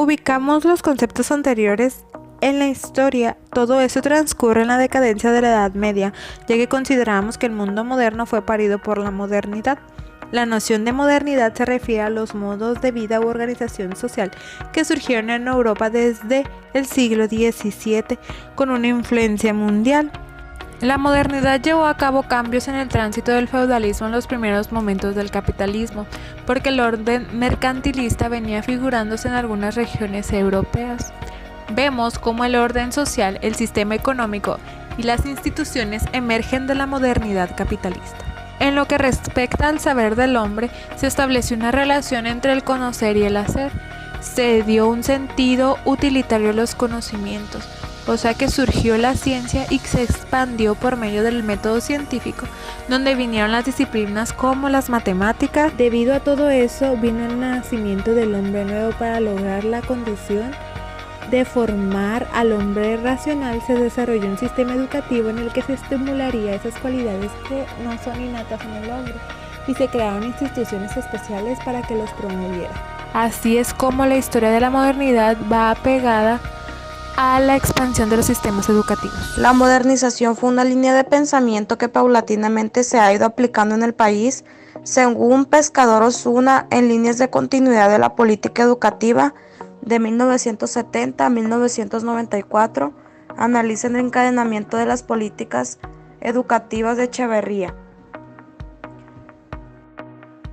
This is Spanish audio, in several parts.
ubicamos los conceptos anteriores en la historia, todo eso transcurre en la decadencia de la Edad Media, ya que consideramos que el mundo moderno fue parido por la modernidad. La noción de modernidad se refiere a los modos de vida u organización social que surgieron en Europa desde el siglo XVII con una influencia mundial. La modernidad llevó a cabo cambios en el tránsito del feudalismo en los primeros momentos del capitalismo, porque el orden mercantilista venía figurándose en algunas regiones europeas. Vemos cómo el orden social, el sistema económico y las instituciones emergen de la modernidad capitalista. En lo que respecta al saber del hombre, se estableció una relación entre el conocer y el hacer. Se dio un sentido utilitario a los conocimientos, o sea que surgió la ciencia y se expandió por medio del método científico, donde vinieron las disciplinas como las matemáticas. Debido a todo eso, vino el nacimiento del hombre nuevo para lograr la condición de formar al hombre racional. Se desarrolló un sistema educativo en el que se estimularía esas cualidades que no son innatas en el hombre y se crearon instituciones especiales para que los promovieran. Así es como la historia de la modernidad va apegada a la expansión de los sistemas educativos. La modernización fue una línea de pensamiento que paulatinamente se ha ido aplicando en el país, según Pescador Osuna, en líneas de continuidad de la política educativa de 1970 a 1994, analiza el encadenamiento de las políticas educativas de Echeverría.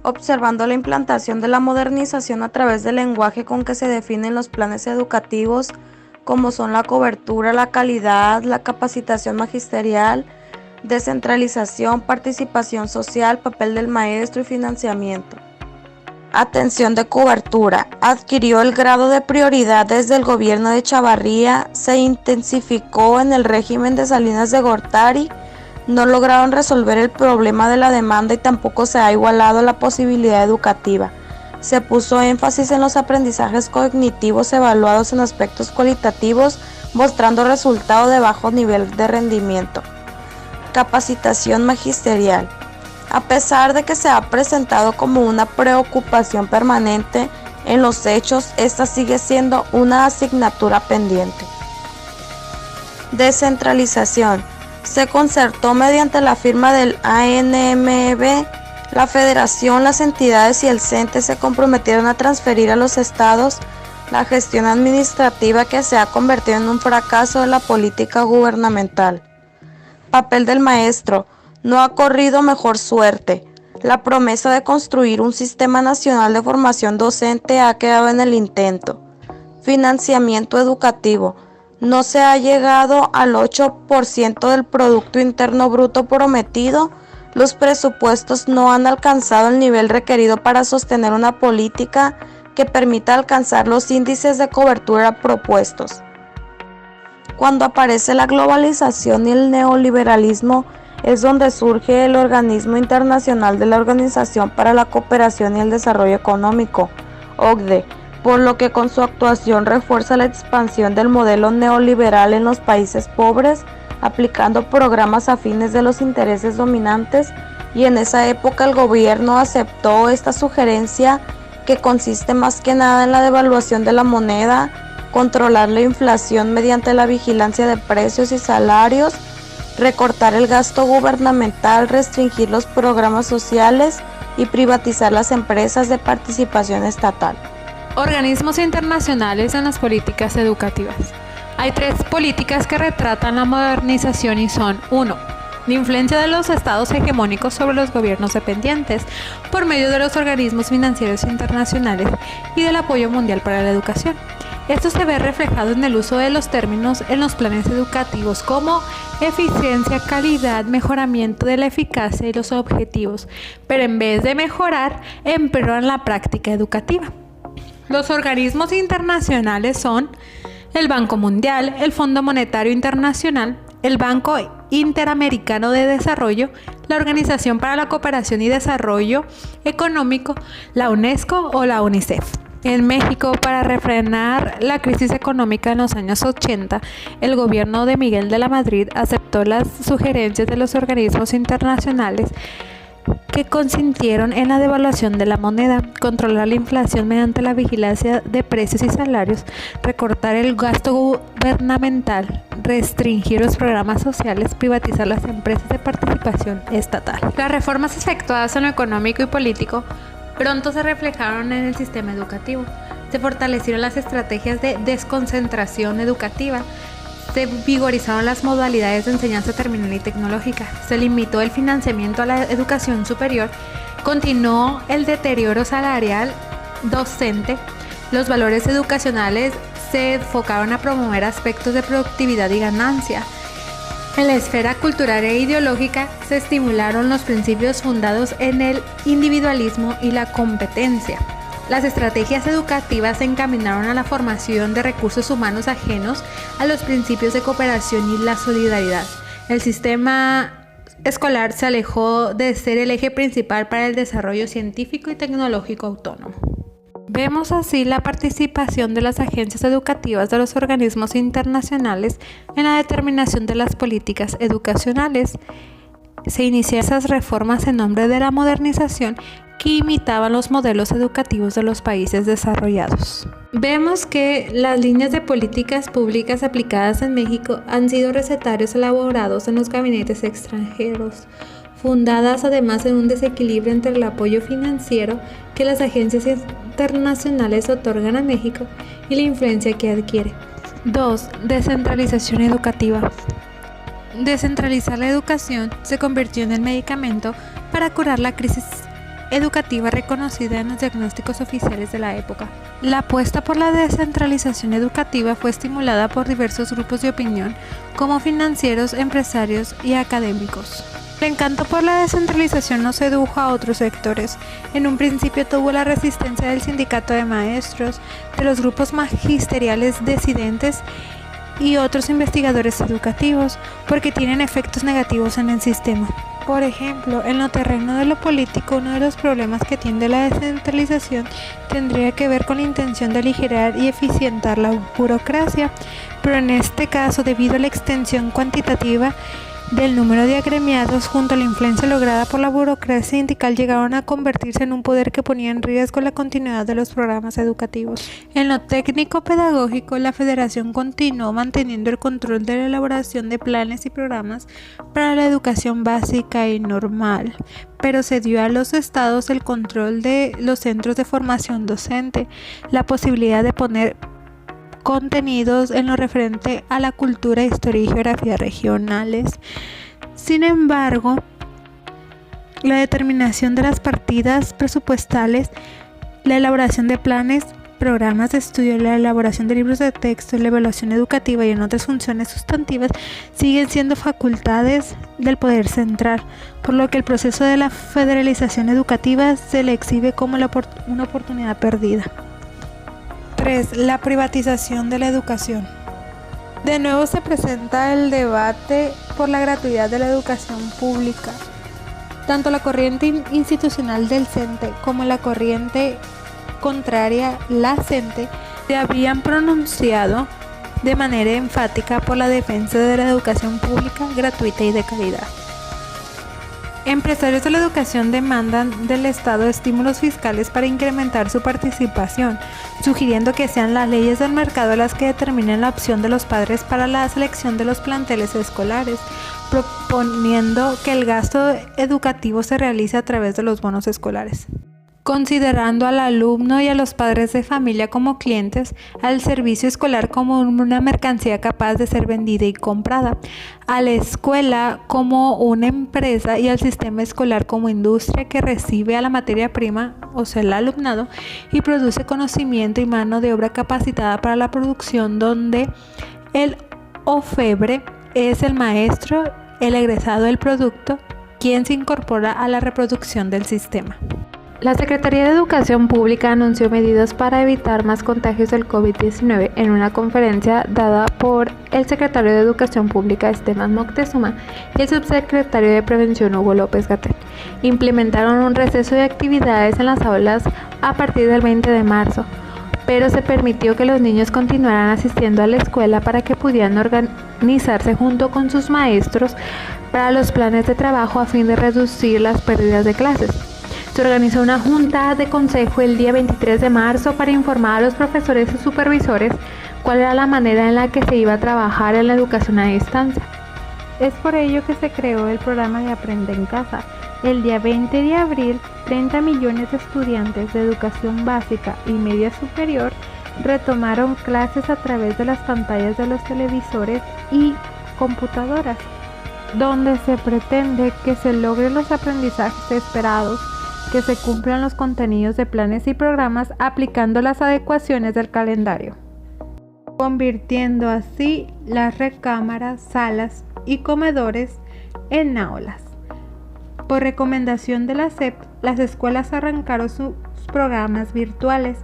Observando la implantación de la modernización a través del lenguaje con que se definen los planes educativos, como son la cobertura, la calidad, la capacitación magisterial, descentralización, participación social, papel del maestro y financiamiento. Atención de cobertura. Adquirió el grado de prioridad desde el gobierno de Echeverría, se intensificó en el régimen de Salinas de Gortari, no lograron resolver el problema de la demanda y tampoco se ha igualado la posibilidad educativa. Se puso énfasis en los aprendizajes cognitivos evaluados en aspectos cualitativos, mostrando resultados de bajo nivel de rendimiento. Capacitación magisterial. A pesar de que se ha presentado como una preocupación permanente, en los hechos esta sigue siendo una asignatura pendiente. Descentralización. Se concertó mediante la firma del ANMB. La Federación, las entidades y el CENTE se comprometieron a transferir a los estados la gestión administrativa que se ha convertido en un fracaso de la política gubernamental. Papel del maestro. No ha corrido mejor suerte. La promesa de construir un sistema nacional de formación docente ha quedado en el intento. Financiamiento educativo. No se ha llegado al 8% del Producto Interno Bruto prometido. Los presupuestos no han alcanzado el nivel requerido para sostener una política que permita alcanzar los índices de cobertura propuestos. Cuando aparece la globalización y el neoliberalismo, es donde surge el Organismo Internacional de la Organización para la Cooperación y el Desarrollo Económico, OCDE, por lo que con su actuación refuerza la expansión del modelo neoliberal en los países pobres, aplicando programas afines de los intereses dominantes, y en esa época el gobierno aceptó esta sugerencia, que consiste más que nada en la devaluación de la moneda, controlar la inflación mediante la vigilancia de precios y salarios, recortar el gasto gubernamental, restringir los programas sociales y privatizar las empresas de participación estatal. Organismos internacionales en las políticas educativas. Hay tres políticas que retratan la modernización y son: 1. La influencia de los estados hegemónicos sobre los gobiernos dependientes por medio de los organismos financieros internacionales y del apoyo mundial para la educación. Esto se ve reflejado en el uso de los términos en los planes educativos como eficiencia, calidad, mejoramiento de la eficacia y los objetivos, pero en vez de mejorar, empeoran la práctica educativa. Los organismos internacionales son el Banco Mundial, el Fondo Monetario Internacional, el Banco Interamericano de Desarrollo, la Organización para la Cooperación y Desarrollo Económico, la UNESCO o la UNICEF. En México, para refrenar la crisis económica en los años 80, el gobierno de Miguel de la Madrid aceptó las sugerencias de los organismos internacionales que consintieron en la devaluación de la moneda, controlar la inflación mediante la vigilancia de precios y salarios, recortar el gasto gubernamental, restringir los programas sociales, privatizar las empresas de participación estatal. Las reformas efectuadas en lo económico y político pronto se reflejaron en el sistema educativo. Se fortalecieron las estrategias de desconcentración educativa, se vigorizaron las modalidades de enseñanza terminal y tecnológica, se limitó el financiamiento a la educación superior, continuó el deterioro salarial docente, los valores educacionales se enfocaron a promover aspectos de productividad y ganancia. En la esfera cultural e ideológica se estimularon los principios fundados en el individualismo y la competencia. Las estrategias educativas se encaminaron a la formación de recursos humanos ajenos a los principios de cooperación y la solidaridad. El sistema escolar se alejó de ser el eje principal para el desarrollo científico y tecnológico autónomo. Vemos así la participación de las agencias educativas de los organismos internacionales en la determinación de las políticas educacionales. Se iniciaron esas reformas en nombre de la modernización que imitaban los modelos educativos de los países desarrollados. Vemos que las líneas de políticas públicas aplicadas en México han sido recetarios elaborados en los gabinetes extranjeros, fundadas además en un desequilibrio entre el apoyo financiero que las agencias internacionales otorgan a México y la influencia que adquiere. 2. Descentralización educativa. Descentralizar la educación se convirtió en el medicamento para curar la crisis educativa reconocida en los diagnósticos oficiales de la época. La apuesta por la descentralización educativa fue estimulada por diversos grupos de opinión, como financieros, empresarios y académicos. El encanto por la descentralización no sedujo a otros sectores. En un principio tuvo la resistencia del sindicato de maestros, de los grupos magisteriales disidentes y otros investigadores educativos, porque tienen efectos negativos en el sistema. Por ejemplo, en lo terreno de lo político, uno de los problemas que tiene la descentralización tendría que ver con la intención de aligerar y eficientar la burocracia, pero en este caso, debido a la extensión cuantitativa del número de agremiados junto a la influencia lograda por la burocracia sindical, llegaron a convertirse en un poder que ponía en riesgo la continuidad de los programas educativos. En lo técnico-pedagógico, la Federación continuó manteniendo el control de la elaboración de planes y programas para la educación básica y normal, pero se dio a los estados el control de los centros de formación docente, la posibilidad de poner contenidos en lo referente a la cultura, historia y geografía regionales. Sin embargo, la determinación de las partidas presupuestales, la elaboración de planes, programas de estudio, la elaboración de libros de texto, la evaluación educativa y en otras funciones sustantivas siguen siendo facultades del poder central, por lo que el proceso de la federalización educativa se le exhibe como una oportunidad perdida. 3. La privatización de la educación. De nuevo se presenta el debate por la gratuidad de la educación pública. Tanto la corriente institucional del CENTE como la corriente contraria, la CENTE, se habían pronunciado de manera enfática por la defensa de la educación pública, gratuita y de calidad. Empresarios de la educación demandan del Estado estímulos fiscales para incrementar su participación, sugiriendo que sean las leyes del mercado las que determinen la opción de los padres para la selección de los planteles escolares, proponiendo que el gasto educativo se realice a través de los bonos escolares. Considerando al alumno y a los padres de familia como clientes, al servicio escolar como una mercancía capaz de ser vendida y comprada, a la escuela como una empresa y al sistema escolar como industria que recibe a la materia prima, o sea, el alumnado, y produce conocimiento y mano de obra capacitada para la producción, donde el orfebre es el maestro, el egresado del producto, quien se incorpora a la reproducción del sistema. La Secretaría de Educación Pública anunció medidas para evitar más contagios del COVID-19 en una conferencia dada por el secretario de Educación Pública Esteban Moctezuma y el subsecretario de Prevención Hugo López-Gatell. Implementaron un receso de actividades en las aulas a partir del 20 de marzo pero se permitió que los niños continuaran asistiendo a la escuela para que pudieran organizarse junto con sus maestros para los planes de trabajo a fin de reducir las pérdidas de clases. Se organizó una junta de consejo el día 23 de marzo para informar a los profesores y supervisores cuál era la manera en la que se iba a trabajar en la educación a distancia. Es por ello que se creó el programa de Aprende en Casa. El día 20 de abril, 30 millones de estudiantes de educación básica y media superior retomaron clases a través de las pantallas de los televisores y computadoras, donde se pretende que se logren los aprendizajes esperados, que se cumplan los contenidos de planes y programas aplicando las adecuaciones del calendario, convirtiendo así las recámaras, salas y comedores en aulas. Por recomendación de la SEP, las escuelas arrancaron sus programas virtuales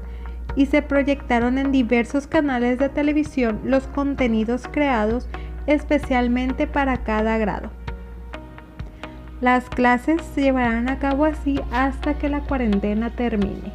y se proyectaron en diversos canales de televisión los contenidos creados especialmente para cada grado. Las clases se llevarán a cabo así hasta que la cuarentena termine.